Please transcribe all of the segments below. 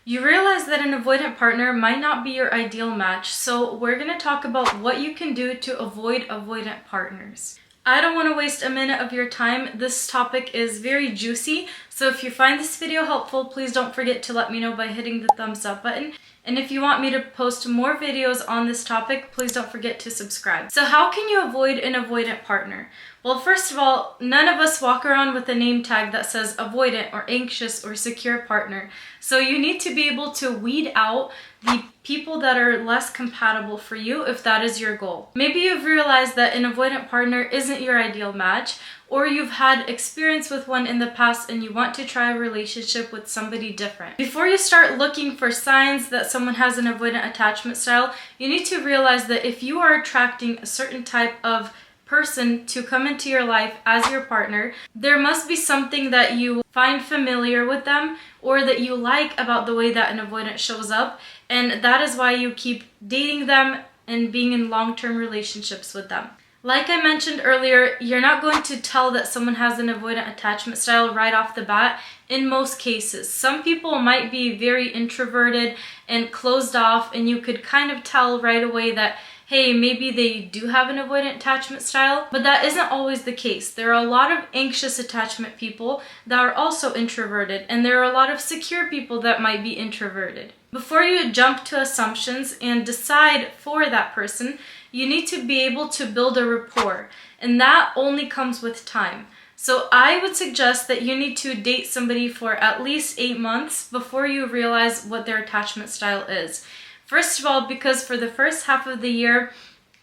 You realize that an avoidant partner might not be your ideal match, so we're going to talk about what you can do to avoid avoidant partners. I don't want to waste a minute of your time. This topic is very juicy, so if you find this video helpful, please don't forget to let me know by hitting the thumbs up button. And if you want me to post more videos on this topic, please don't forget to subscribe. So how can you avoid an avoidant partner? Well, first of all, none of us walk around with a name tag that says avoidant or anxious or secure partner. So you need to be able to weed out the people that are less compatible for you if that is your goal. Maybe you've realized that an avoidant partner isn't your ideal match, or you've had experience with one in the past and you want to try a relationship with somebody different. Before you start looking for signs that someone has an avoidant attachment style, you need to realize that if you are attracting a certain type of person to come into your life as your partner, there must be something that you find familiar with them or that you like about the way that an avoidant shows up, and that is why you keep dating them and being in long-term relationships with them. Like I mentioned earlier, you're not going to tell that someone has an avoidant attachment style right off the bat in most cases. Some people might be very introverted and closed off, and you could kind of tell right away that, hey, maybe they do have an avoidant attachment style, but that isn't always the case. There are a lot of anxious attachment people that are also introverted, and there are a lot of secure people that might be introverted. Before you jump to assumptions and decide for that person, you need to be able to build a rapport, and that only comes with time. So I would suggest that you need to date somebody for at least 8 months before you realize what their attachment style is. First of all, because for the first half of the year,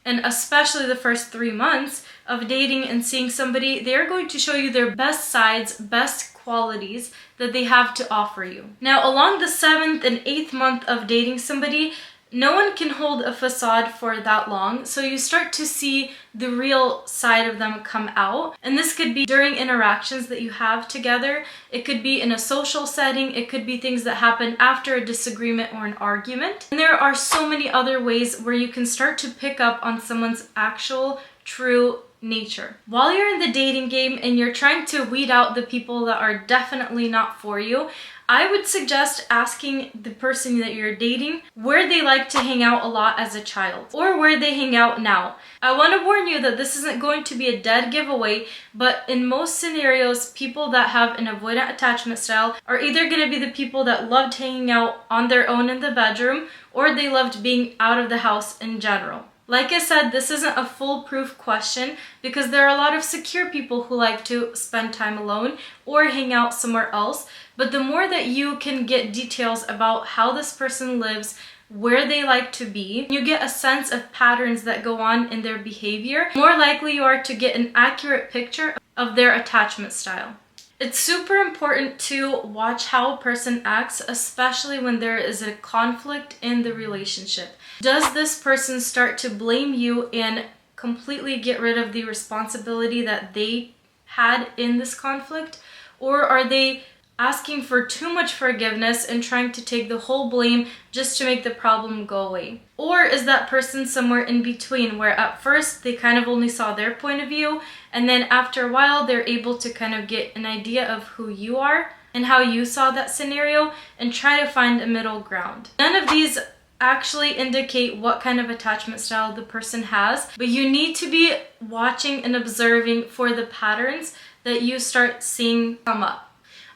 and especially the first 3 months of dating and seeing somebody, they're going to show you their best sides, best qualities that they have to offer you. Now, along the 7th and 8th month of dating somebody, no one can hold a facade for that long, so you start to see the real side of them come out. And this could be during interactions that you have together, it could be in a social setting, it could be things that happen after a disagreement or an argument. And there are so many other ways where you can start to pick up on someone's actual, true nature. While you're in the dating game and you're trying to weed out the people that are definitely not for you, I would suggest asking the person that you're dating where they like to hang out a lot as a child, or where they hang out now. I want to warn you that this isn't going to be a dead giveaway, but in most scenarios, people that have an avoidant attachment style are either going to be the people that loved hanging out on their own in the bedroom, or they loved being out of the house in general. Like I said, this isn't a foolproof question because there are a lot of secure people who like to spend time alone or hang out somewhere else. But the more that you can get details about how this person lives, where they like to be, you get a sense of patterns that go on in their behavior, more likely you are to get an accurate picture of their attachment style. It's super important to watch how a person acts, especially when there is a conflict in the relationship. Does this person start to blame you and completely get rid of the responsibility that they had in this conflict? Or are they asking for too much forgiveness and trying to take the whole blame just to make the problem go away? Or is that person somewhere in between where at first they kind of only saw their point of view, and then after a while they're able to kind of get an idea of who you are and how you saw that scenario and try to find a middle ground? None of these actually indicate what kind of attachment style the person has, but you need to be watching and observing for the patterns that you start seeing come up.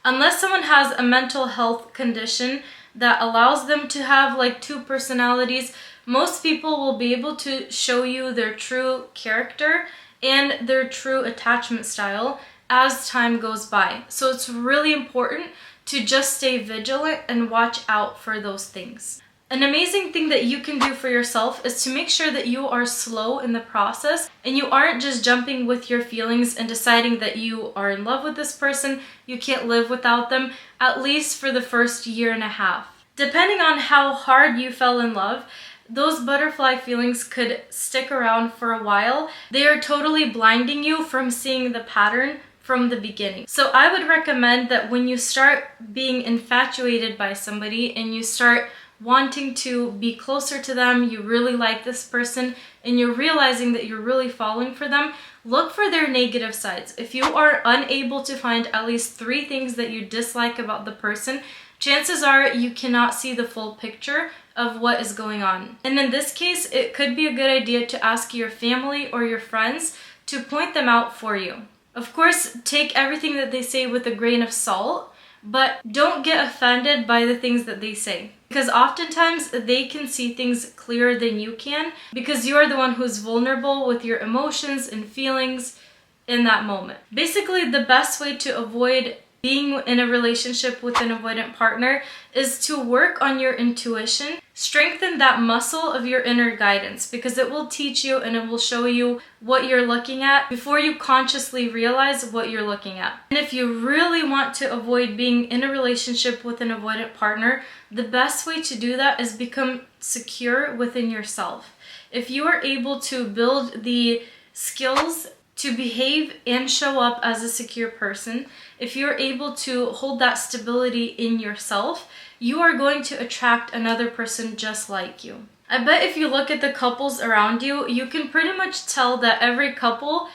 Unless someone has a mental health condition that allows them to have like 2 personalities, most people will be able to show you their true character and their true attachment style as time goes by. So it's really important to just stay vigilant and watch out for those things. An amazing thing that you can do for yourself is to make sure that you are slow in the process and you aren't just jumping with your feelings and deciding that you are in love with this person, you can't live without them, at least for the first 1.5 years. Depending on how hard you fell in love, those butterfly feelings could stick around for a while. They are totally blinding you from seeing the pattern from the beginning. So I would recommend that when you start being infatuated by somebody and you start wanting to be closer to them, you really like this person, and you're realizing that you're really falling for them, look for their negative sides. If you are unable to find at least 3 things that you dislike about the person, chances are you cannot see the full picture of what is going on. And in this case, it could be a good idea to ask your family or your friends to point them out for you. Of course, take everything that they say with a grain of salt, but don't get offended by the things that they say. Because oftentimes they can see things clearer than you can, because you are the one who's vulnerable with your emotions and feelings in that moment. Basically, the best way to avoid being in a relationship with an avoidant partner is to work on your intuition, strengthen that muscle of your inner guidance, because it will teach you and it will show you what you're looking at before you consciously realize what you're looking at. And if you really want to avoid being in a relationship with an avoidant partner, the best way to do that is become secure within yourself. If you are able to build the skills to behave and show up as a secure person, if you're able to hold that stability in yourself, you are going to attract another person just like you. I bet if you look at the couples around you, you can pretty much tell that every couple,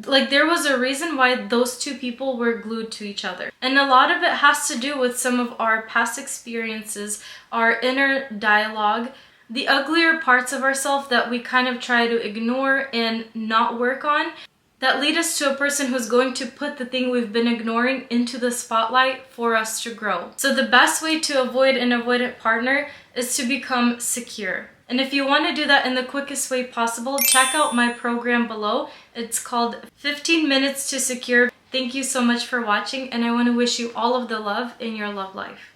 like, there was a reason why those two people were glued to each other. And a lot of it has to do with some of our past experiences, our inner dialogue, the uglier parts of ourselves that we kind of try to ignore and not work on, that lead us to a person who's going to put the thing we've been ignoring into the spotlight for us to grow. So the best way to avoid an avoidant partner is to become secure. And if you want to do that in the quickest way possible, check out my program below. It's called 15 Minutes to Secure. Thank you so much for watching, and I want to wish you all of the love in your love life.